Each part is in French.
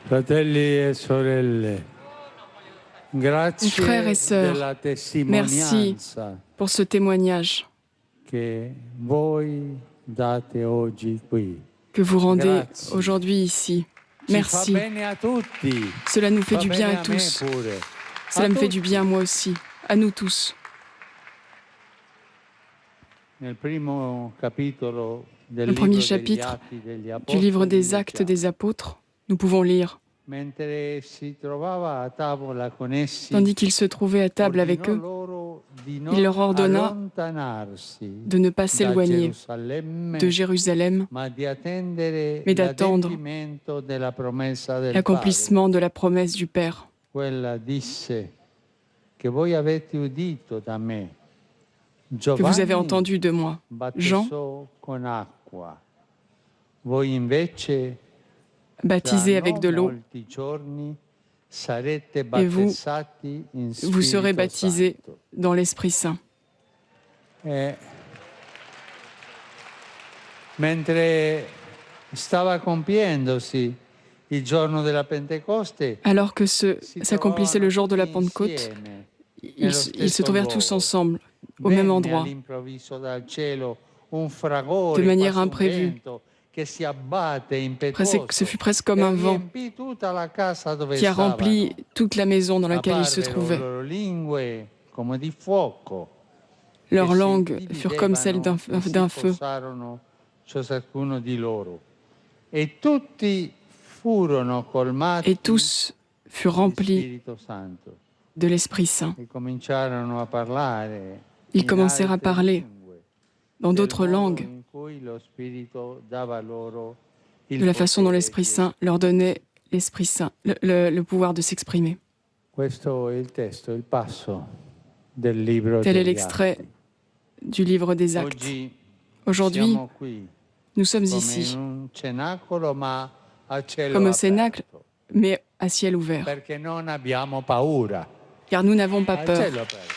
Fratelli e sorelle, Frères et grazie sœurs, della merci testimonianza pour ce témoignage che voi date oggi qui. que vous rendez Grazie. aujourd'hui ici. Ci fa Merci. bene a tutti. Cela nous fait Fa du bien bene à a me tous. pure. Cela A me fait du tutti. bien à moi aussi, à nous tous. Nel primo capitolo del Le premier libro degli chapitre Atti degli du livre Apostoli des Actes leggiamo: des Apôtres, nous pouvons lire. mentre si trovava a tavola con essi, Tandis qu'il se trouvait à table avec ordinò eux, loro di il leur non ordonna allontanarsi de ne pas da s'éloigner Gerusalemme, de Jérusalem, ma di attendere mais d'attendre l'adempimento della promessa del Padre. l'accomplissement de la promesse du Père. Quella disse che voi avete udito da me. Que vous avez Giovanni entendu de moi. Jean, battezzò con acqua. Voi invece, baptisé tra avec de non l'eau, molti giorni, sarete et vous, battezzati in vous serez Spirito baptisés Santo. dans l'Esprit Saint. Mentre stava compiendosi il giorno della Pentecoste, Alors que si s'accomplissait le trovavano jour de la tutti Pentecôte, insieme ils nello se stesso trouvèrent tous luogo. ensemble, au même Venne endroit, all'improvviso dal cielo un fragore, de manière quasi un imprévue. vento, che si abbatte Ce impetuoso fut presque comme e un vent riempì tutta la casa dove qui a rempli stavano. toute la maison dans laquelle ils se Apparvero trouvaient. loro lingue come di fuoco. Leurs che si langues furent comme celles dividevano e si d'un feu. posarono su ciascuno di loro. E tutti furono colmati Et tous furent di remplis Spirito Santo de l'Esprit Saint. e cominciarono a parlare Ils in commencèrent à altre parler lingue, dans del d'autres modo langues, in cui lo Spirito dava loro il de la façon dont potere l'Esprit di Saint leur donnait l'Esprit Saint, le pouvoir de s'exprimer. Questo è il testo, il passo del libro Tel est degli l'extrait Atti. du livre des Actes. Oggi Aujourd'hui, siamo qui nous sommes come ici, in un cenacolo ma a cielo comme un aperto, cénacle, mais à ciel ouvert. perché non abbiamo paura, Car nous n'avons pas a peur, cielo aperto.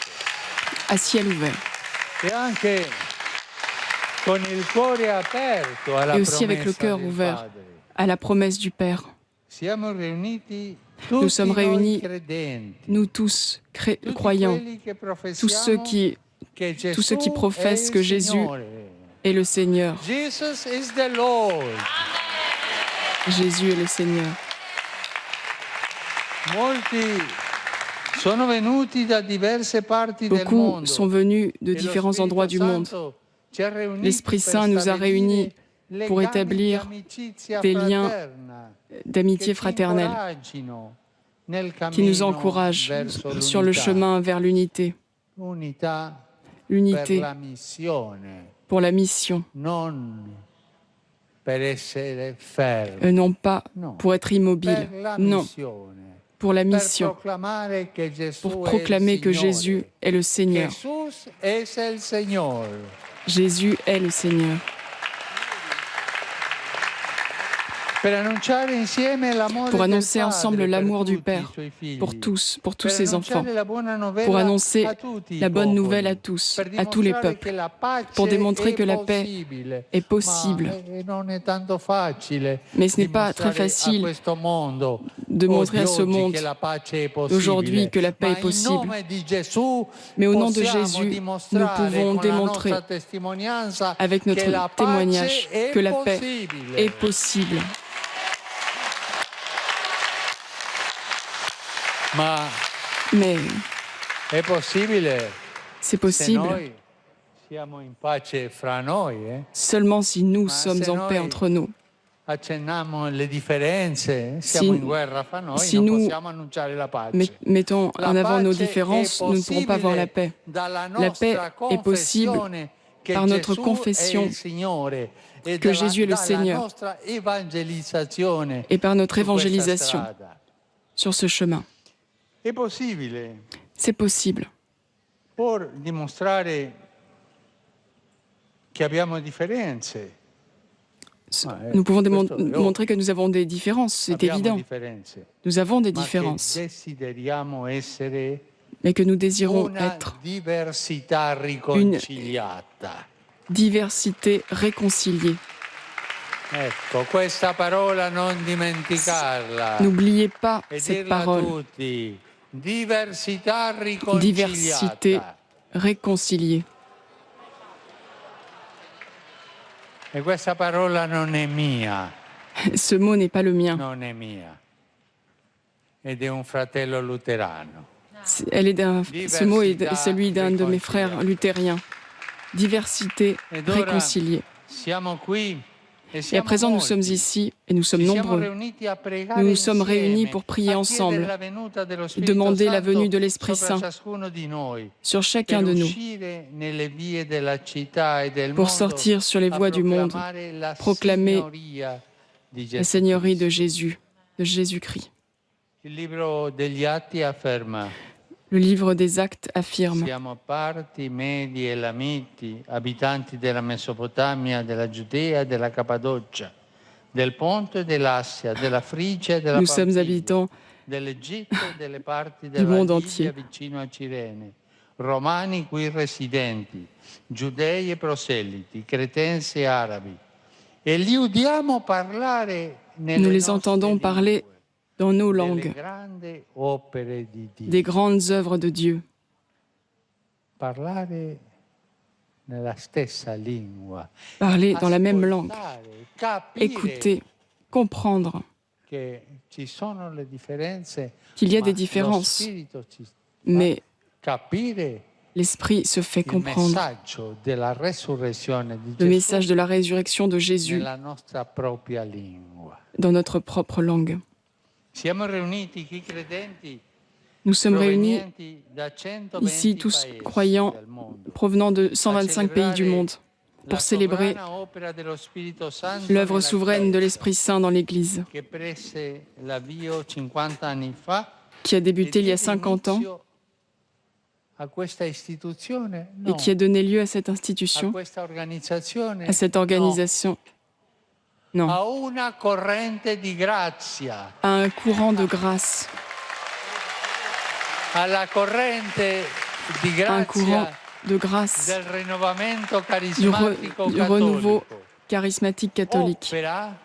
à ciel ouvert. E anche con il cuore aperto alla Et aussi avec le promessa cœur del ouvert Padre. à la promesse du Père. Siamo riuniti Nous tutti sommes noi réunis, credenti, nous tous tutti croyants, quelli che tous ceux professiamo che tous ceux qui Gesù professent è que il Jésus Signore. est le Seigneur. Jesus is the Lord. Jésus est le Seigneur. Molti sono venuti da diverse parti del Beaucoup mondo. sont venus de E lo différents endroits du Spirito monde. Santo ci ha riuniti L'Esprit per Saint nous a stabilire réunis pour legami établir di amicizia des liens fraterna, d'amitié che ci fraternelle, incoraggino nel qui nous cammino encouragent verso sur le l'unità. chemin vers l'unité. L'unità per L'unité la missione, pour la mission, non per essere fermi, et non pas no, pour être immobile. per la Non, missione. pour la Per mission, proclamare che Gesù pour è il proclamer que Signore. Jésus est le Seigneur. Jesús es el Señor. Jésus est le Seigneur. Per annunciare insieme l'amore Pour del annoncer Padre ensemble per l'amour du tutti i Père suoi figli. pour tous Per ses enfants, annunciare la buona novella pour annoncer a tutti i la bonne popoli. nouvelle à tous, Per à tous les dimostrare peuples, che la pace pour démontrer è que la paix possibile. est possible. Ma non è tanto facile Mais ce n'est pas très dimostrare facile a questo mondo de montrer à ce oggi monde che la pace è d'aujourd'hui possibile. que la paix Ma est possible. in nome di Gesù Mais au nom de possiamo Jésus, nous dimostrare pouvons con la démontrer nostra testimonianza avec che notre la témoignage pace è que la paix possibile. est possible. Ma Mais è possibile c'est se possible noi siamo in pace fra noi, seulement si nous Ma sommes se en paix noi entre nous. accenniamo le differenze, siamo in guerra fra noi, si non nous possiamo annunciare la pace. Mettons La en avant nos pace différences, è nous ne pourrons pas voir la paix. dalla La paix nostra est possible confessione che par notre Gesù confession è il Signore e que Jésus est le dalla Seigneur nostra evangelizzazione et par notre su questa évangélisation strada. sur ce chemin. È possibile, C'est possible. pur dimostrare che abbiamo differenze. Nous pouvons questo è ovvio. montrer que nous avons des différences, c'est Abbiamo évident. differenze, Nous avons des ma che différences, desideriamo essere mais que nous désirons una être diversità riconciliata. diversité réconciliée. Ecco, questa parola non dimenticarla N'oubliez pas e cette dirla a parole. tutti. Diversità Diversité riconciliata. réconciliée. E questa parola non è mia, Ce mot n'est pas le mien. non è mia. Ed è un fratello luterano. Ce mot est celui d'un de mes frères luthériens. Diversité Ed ora réconciliée. siamo qui e Et à siamo présent, nous sommes molti. ici et nous sommes Ci siamo nombreux. riuniti a pregare Nous nous sommes insieme, réunis pour prier a ensemble chiedere la venuta dello et Spirito demander la venue Santo de l'Esprit sopra Saint ciascuno di noi, sur chacun per de nous, uscire nelle vie della città e del pour mondo sortir sur les a voies du monde, proclamare la proclamer signoria di la Gesù Seigneurie de Cristo. Jésus-Christ. Il libro degli Atti afferma: Le livre des Actes affirme: siamo parti, Medi e Lamiti, abitanti della Mesopotamia, della Giudea e della Cappadocia, del Ponto e dell'Assia, della Frigia e della nous sommes Pamfilia, habitants dell'Egitto e delle parti du della monde Libia entier. vicino a Cirene, romani qui residenti, giudei e proseliti, cretensi e arabi. E li udiamo parlare nelle Nous les nostre entendons parler lingue dans nos delle langues grandi opere di Dio. des grandes œuvres de Dieu. Parlare nella stessa lingua, Parler dans la même langue. ascoltare, capire Écouter, comprendre che ci sono le differenze, qu'il y a ma des lo différences, Spirito ci fa mais capire l'Esprit se fait il comprendre messaggio della resurrezione di le Gesù message de la résurrection de Jésus nella nostra propria lingua. dans notre propre langue. Siamo riuniti qui credenti Nous sommes réunis provenienti da 120 ici, tous paesi croyants del mondo, provenant de 125 pays du monde, pour la célébrer sovrana opera dello Spirito Santo l'œuvre nella souveraine de Chiesa, l'Esprit Saint dans l'Église, che prese l'avvio 50 anni fa qui a e débuté il y a diede 50 ans inizio a questa istituzione, et no, qui a donné lieu à cette a institution, questa organizzazione, à cette no, organisation, non, a una corrente di grazia, à un courant de grâce, alla corrente di à un courant grazia de grâce, del rinnovamento du carismatico renouveau cattolico. charismatique catholique. Opera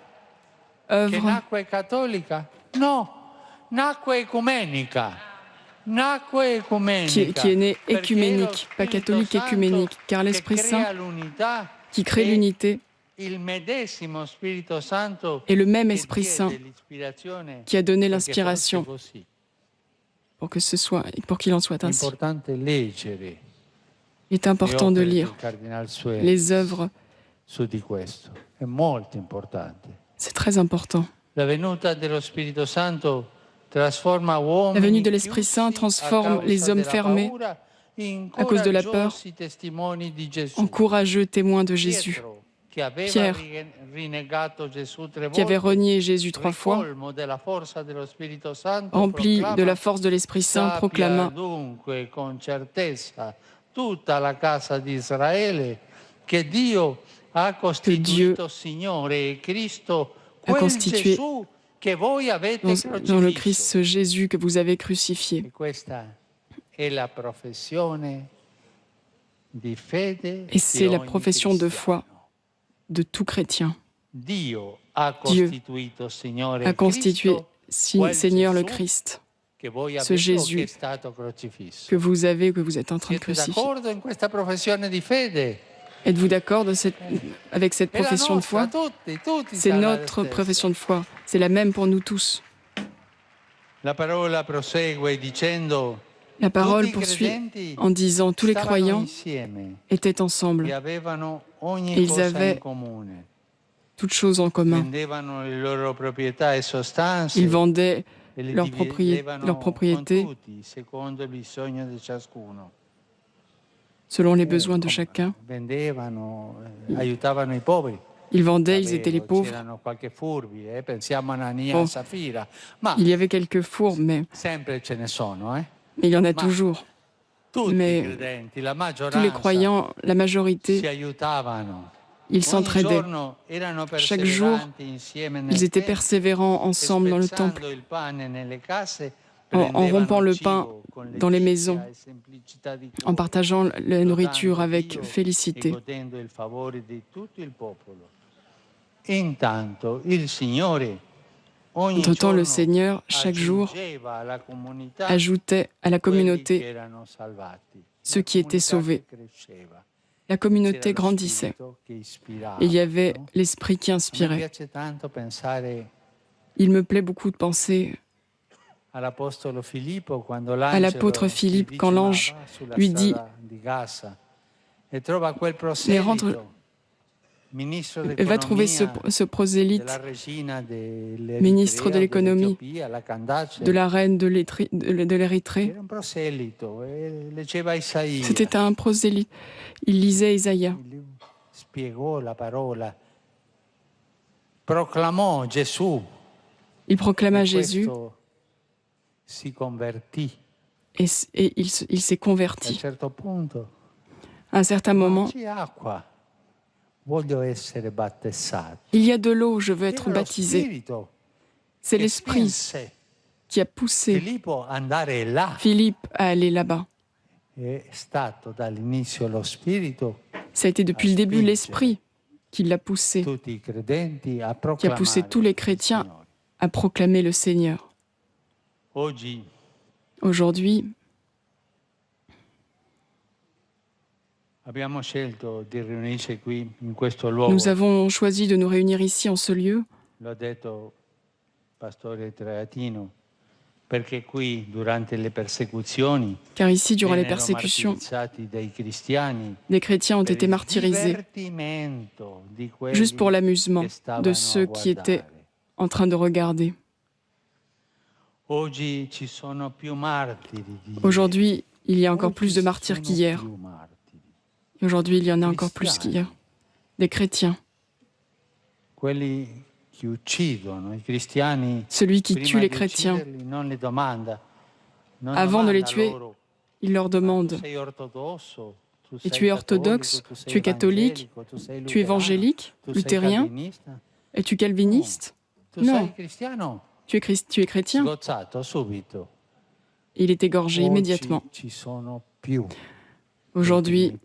che Œuvre nacque cattolica? No, nacque ecumenica. Nacque ecumenica. qui est née Perché écuménique, lo pas Spirito catholique, Santo écuménique, car che l'Esprit crea Saint l'unità qui crée è l'unité il medesimo Spirito Santo est le même che Esprit diede Saint l'ispirazione qui a donné perché fosse l'inspiration così. pour qu'il en soit È ainsi. importante leggere Il est le important de opere lire del Cardinal Suez les œuvres, su di questo. È molto importante. c'est très important. La venuta dello Spirito Santo trasforma La uomini venue de l'Esprit chiusi Saint a transforme les causa hommes della fermés paura in à cause de la peur coraggiosi testimoni di Gesù. en courageux témoins de Jésus. Pietro, che aveva Pierre, rinnegato Gesù 3 qui avait volte, renié Jésus 3 fois, ricolmo della forza dello Spirito Santo, rempli de proclama: la force de l'Esprit Saint, sappia proclama dunque con certezza tutta la casa di Israele che Dio ha costituito Signore e Cristo, a quel Gesù constitué che voi avete dans le Christ crocifisso. ce Jésus que vous avez crucifié. E questa è la professione di fede Et c'est di la ogni profession de foi cristiano. de tout chrétien. Dio ha Dieu costituito Signore a e constitué Cristo, quel Seigneur le Gesù Christ, che voi ce avete o Jésus che è stato crocifisso. que vous avez, que vous êtes en train de Siete crucifier. d'accordo in questa professione di fede? Êtes-vous d'accord avec cette È la profession de nostra, foi? tutti C'est c'hanno la notre stessa. profession de foi. C'est la même pour nous tous. La parola prosegue dicendo: La parole tutti i poursuit credenti en disant tous les stavano croyants insieme étaient ensemble, e avevano ogni et ils cosa in avaient comune. toutes choses en commun. Vendevano le loro proprietà e sostanze Ils vendaient e le leurs dividevano propriétés con tutti, secondo il bisogno di ciascuno. selon les besoins de chacun. Vendevano, aiutavano i poveri. Ils vendaient, ils étaient les pauvres. C'erano qualche furbi, pensiamo a Anania Bon. e Safira, ma Il y avait quelques fourbes, mais sempre ce ne sono, il y en a Ma toujours. Tutti Mais i credenti, la Tous les maggioranza croyants, la si majorité, aiutavano. ils Ogni s'entraidaient. giorno erano Chaque jour, perseveranti insieme nel ils étaient tempio, persévérants e ensemble dans le temple, spezzando il pane nelle case, en prendevano rompant le il pain cibo con dans les letizia maisons, e semplicità di en cuore, partageant la lodando nourriture avec Dio e félicité godendo il favore di tutto il popolo. Entre-temps, le Seigneur, chaque jour, ajoutait à la communauté ceux qui étaient sauvés. La communauté grandissait. Et il y avait l'Esprit qui inspirait. Il me plaît beaucoup de penser à l'apôtre Philippe quand l'ange lui dit « Mais rentre, va trouver ce prosélyte, ministre de l'économie, de la reine de l'Érythrée. » C'était un prosélyte. Il lisait Isaïe. Il proclama Jésus et il s'est converti. À un certain moment, il y a de l'eau, je veux être baptisé. C'est l'Esprit qui a poussé Philippe à aller là-bas. Ça a été depuis le début l'Esprit qui l'a poussé, qui a poussé tous les chrétiens à proclamer le Seigneur. Aujourd'hui, nous avons choisi de nous réunir ici en ce lieu. Car ici, durant les persécutions, des chrétiens ont été martyrisés juste pour l'amusement de ceux qui étaient en train de regarder. Aujourd'hui, il y a encore plus de martyrs qu'hier. Aujourd'hui, il y en a encore plus qu'hier. Des chrétiens. Celui qui tue les chrétiens, avant de les tuer, il leur demande « Et tu es orthodoxe, tu es catholique, tu es évangélique, luthérien, es-tu calviniste? Non, tu es chrétien. » Il est égorgé immédiatement. Aujourd'hui,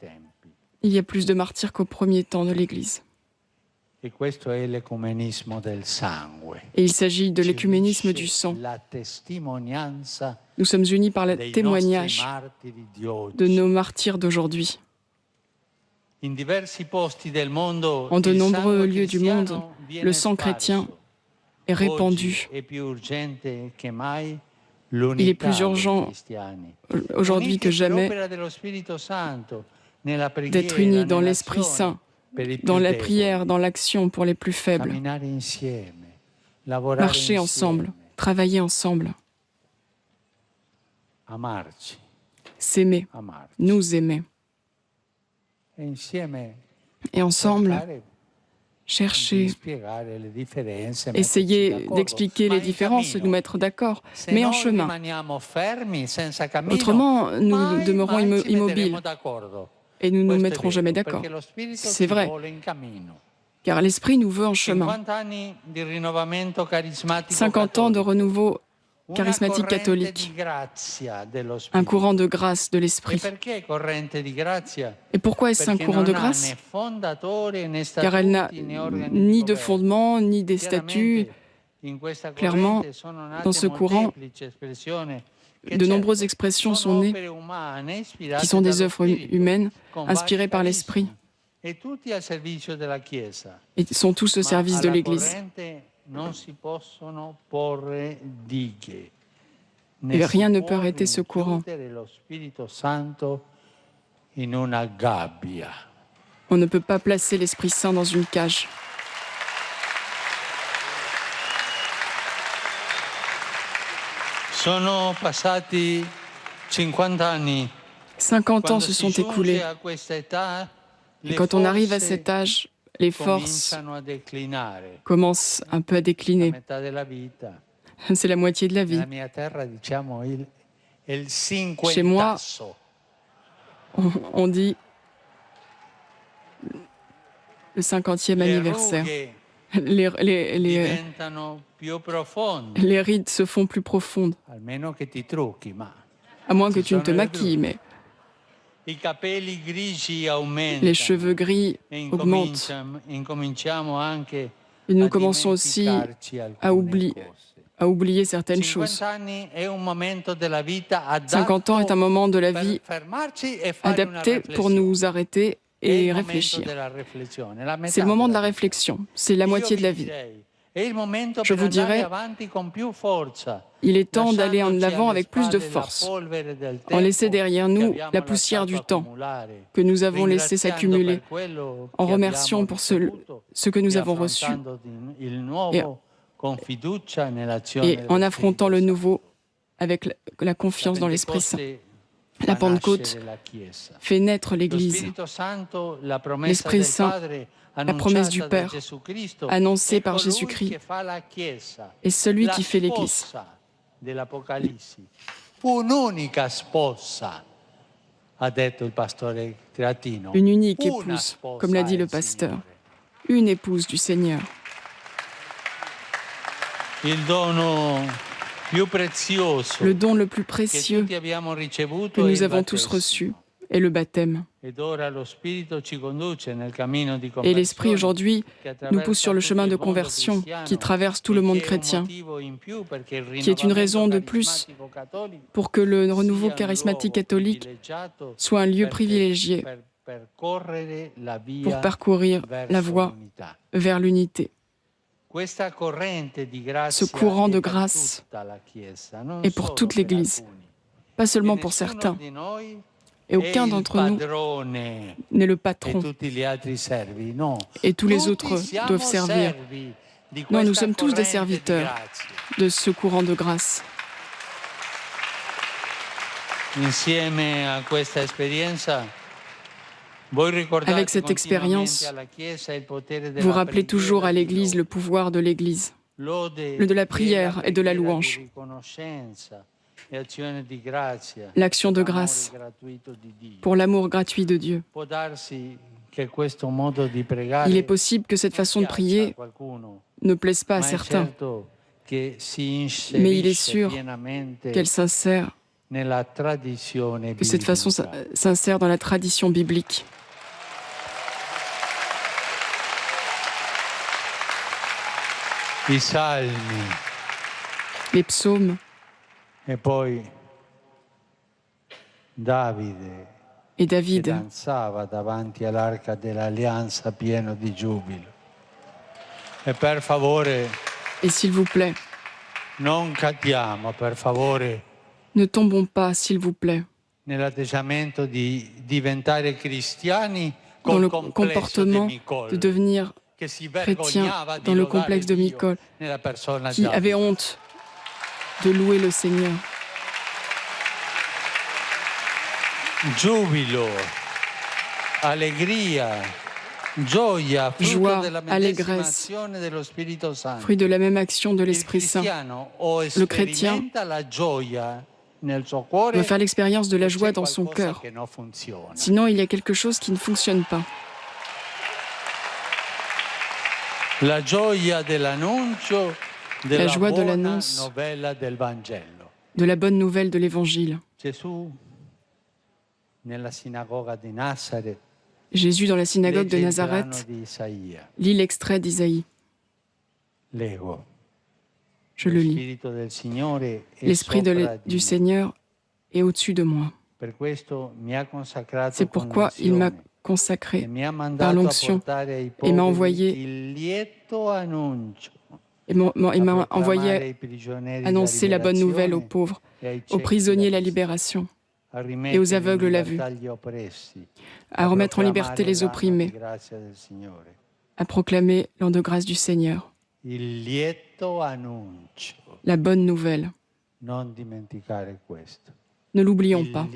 il y a plus de martyrs qu'au premier temps de l'Église. Et il s'agit de l'écuménisme du sang. Nous sommes unis par le témoignage de nos martyrs d'aujourd'hui. En de nombreux lieux du monde, le sang chrétien est répandu. Il est plus urgent aujourd'hui que jamais d'être unis dans l'Esprit Saint, dans la prière, dans l'action pour les plus faibles. Marcher ensemble, travailler ensemble. S'aimer, nous aimer. Et ensemble, chercher, essayer d'expliquer les différences, de nous mettre d'accord, mais en chemin. Autrement, nous demeurons immobiles. Et nous ne nous mettrons jamais d'accord. C'est vrai, car l'Esprit nous veut en chemin. 50 ans de renouveau charismatique catholique, un courant de grâce de l'Esprit. Et pourquoi est-ce un courant de grâce? Car elle n'a ni de fondement, ni des statuts. Clairement, dans ce courant, de nombreuses expressions sont nées, qui sont des œuvres humaines, inspirées par l'Esprit, et sont tous au service de l'Église. Et rien ne peut arrêter ce courant. On ne peut pas placer l'Esprit Saint dans une cage. Sono passati 50 anni. 50 ans se sont écoulés. Et quand on arrive à cet âge, les forces commencent un peu à décliner. C'est la moitié de la vie. Chez moi, on dit le 50e anniversaire. Les rides se font plus profondes. À moins que tu ne te maquilles, mais les cheveux gris augmentent. Et nous commençons aussi à oublier certaines choses. 50 ans est un moment de la vie adapté pour nous arrêter et réfléchir. C'est le moment de la réflexion, c'est la moitié de la vie. Je vous dirais, il est temps d'aller en avant avec plus de force, en laissant derrière nous la poussière du temps que nous avons laissé s'accumuler, en remerciant pour ce que nous avons reçu et en affrontant le nouveau avec la confiance dans l'Esprit Saint. La Pentecôte fait naître l'Église. L'Esprit Saint, la promesse du Père, annoncée par Jésus-Christ, est celui qui fait l'Église. Une unique épouse, comme l'a dit le pasteur, une épouse du Seigneur. Le don le plus précieux que nous avons tous reçu est le baptême. Et l'Esprit aujourd'hui nous pousse sur le chemin de conversion qui traverse tout le monde chrétien, qui est une raison de plus pour que le renouveau charismatique catholique soit un lieu privilégié pour parcourir la voie vers l'unité. Ce courant de grâce est pour toute l'Église, pas seulement pour certains. Et aucun d'entre nous n'est le patron. Et tous les autres doivent servir. Non, nous sommes tous des serviteurs de ce courant de grâce. Avec cette expérience, vous rappelez toujours à l'Église le pouvoir de l'Église, le de la prière et de la louange, l'action de grâce pour l'amour gratuit de Dieu. Il est possible que cette façon de prier ne plaise pas à certains, mais il est sûr qu'elle s'insère, que cette façon s'insère dans la tradition biblique. Les psaumes et David et s'il vous plaît, ne tombons pas, s'il vous plaît, dans le comportement de devenir chrétien dans le complexe de Micol, qui avait honte de louer le Seigneur. Joie, allégresse, fruit de la même action de l'Esprit Saint. Le chrétien doit faire l'expérience de la joie dans son cœur. Sinon, il y a quelque chose qui ne fonctionne pas. La joie de l'annonce de la bonne nouvelle de l'Évangile. Jésus, dans la synagogue de Nazareth, lit l'extrait d'Isaïe. Je le lis. L'Esprit du Seigneur est au-dessus de moi. C'est pourquoi il m'a consacré par l'onction et m'a envoyé annoncer la bonne nouvelle aux pauvres, aux prisonniers la libération et aux aveugles la vue, à remettre en liberté les opprimés, à proclamer l'an de grâce du Seigneur. La bonne nouvelle. Ne l'oublions pas.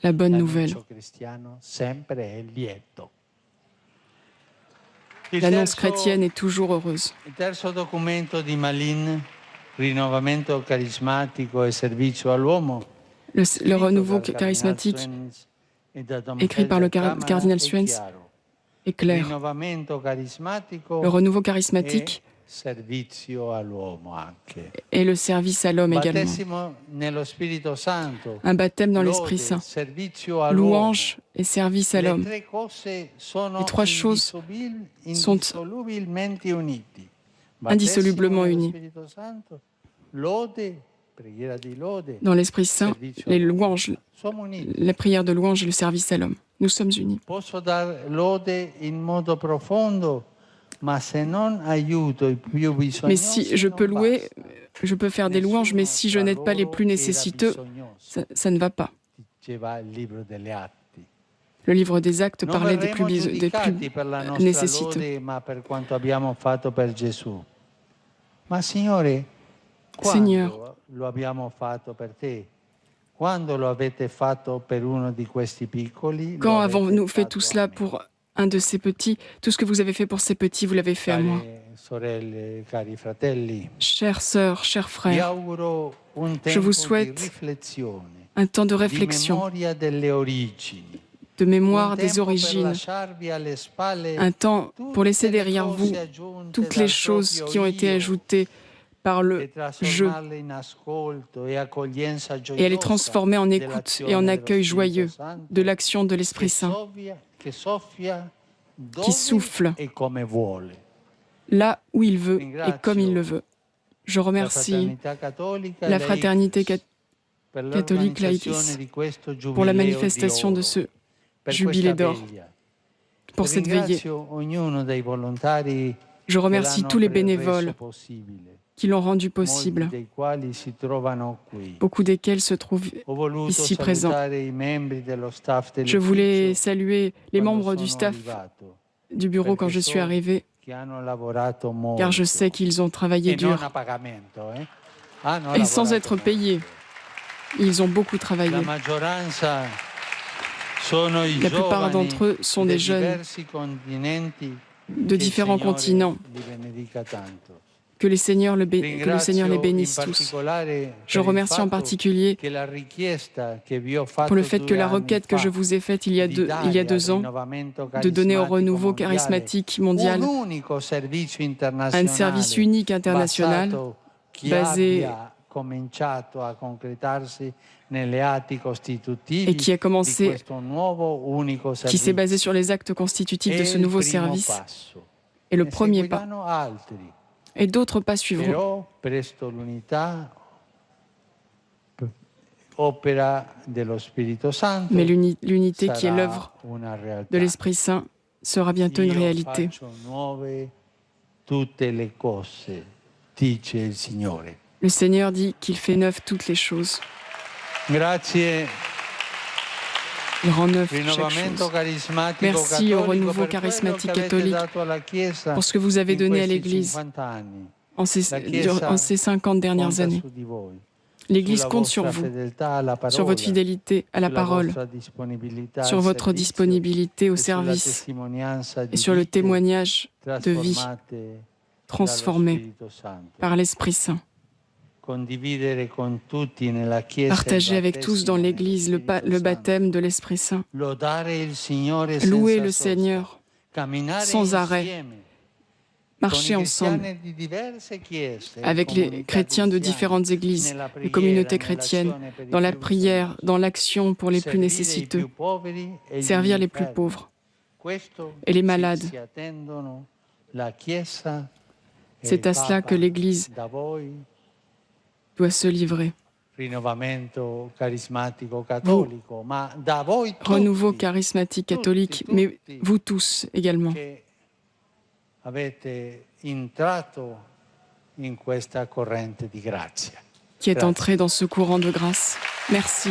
La bonne nouvelle. L'annonce chrétienne est toujours heureuse. Le renouveau charismatique, écrit par le cardinal Suenz, est clair. Le renouveau charismatique et le service à l'homme également. Un baptême dans l'Esprit Saint, louange et service à l'homme. Les trois choses sont indissolublement unies. Dans l'Esprit Saint, les louanges, la prière de louange et le service à l'homme. Nous sommes unis. Mais si je peux louer, je peux faire des louanges, mais si je n'aide pas les plus nécessiteux, ça ne va pas. Le livre des Actes parlait des plus nécessiteux. Seigneur, quand avons-nous fait tout cela pour un de ces petits? Tout ce que vous avez fait pour ces petits, vous l'avez fait à moi. Chères sœurs, chers frères, je vous souhaite un temps de réflexion, de mémoire des origines, un temps pour laisser derrière vous toutes les choses qui ont été ajoutées par le jeu et à les transformer en écoute et en accueil joyeux de l'action de l'Esprit Saint qui souffle là où il veut et comme il le veut. Je remercie la fraternité catholique Laïtis pour la manifestation de ce jubilé d'or, pour cette veillée. Je remercie tous les bénévoles qui l'ont rendu possible, beaucoup desquels se trouvent ici présents. Je voulais saluer les membres du staff du bureau quand je suis arrivé, car je sais qu'ils ont travaillé dur et sans être payés. Ils ont beaucoup travaillé. La plupart d'entre eux sont des jeunes de différents continents. Que le Seigneur les bénisse tous. Je remercie en particulier pour le fait que la requête que je vous ai faite il y a 2 ans de donner au renouveau charismatique mondial un service unique international basé et qui a commencé, qui s'est basé sur les actes constitutifs de ce nouveau service est le premier pas. Et d'autres pas suivront. Mais l'unité qui est l'œuvre de l'Esprit Saint sera bientôt une réalité. Le Seigneur dit qu'il fait neuve toutes les choses. Il rend neuve chaque chose. Merci au renouveau charismatique catholique pour ce que vous avez donné à l'Église en ces 50 dernières années. L'Église compte sur vous, sur votre fidélité à la parole, sur votre disponibilité au service et sur le témoignage de vie transformé par l'Esprit Saint. Partagez avec tous dans l'Église le baptême de l'Esprit Saint. Louez le Seigneur sans arrêt. Marchez ensemble avec les chrétiens de différentes églises, les communautés chrétiennes, dans la prière, dans l'action pour les plus nécessiteux, servir les plus pauvres et les malades. C'est à cela que l'Église doit se livrer. Renouveau charismatique catholique, mais vous tous également, qui êtes entrés dans ce courant de grâce. Merci.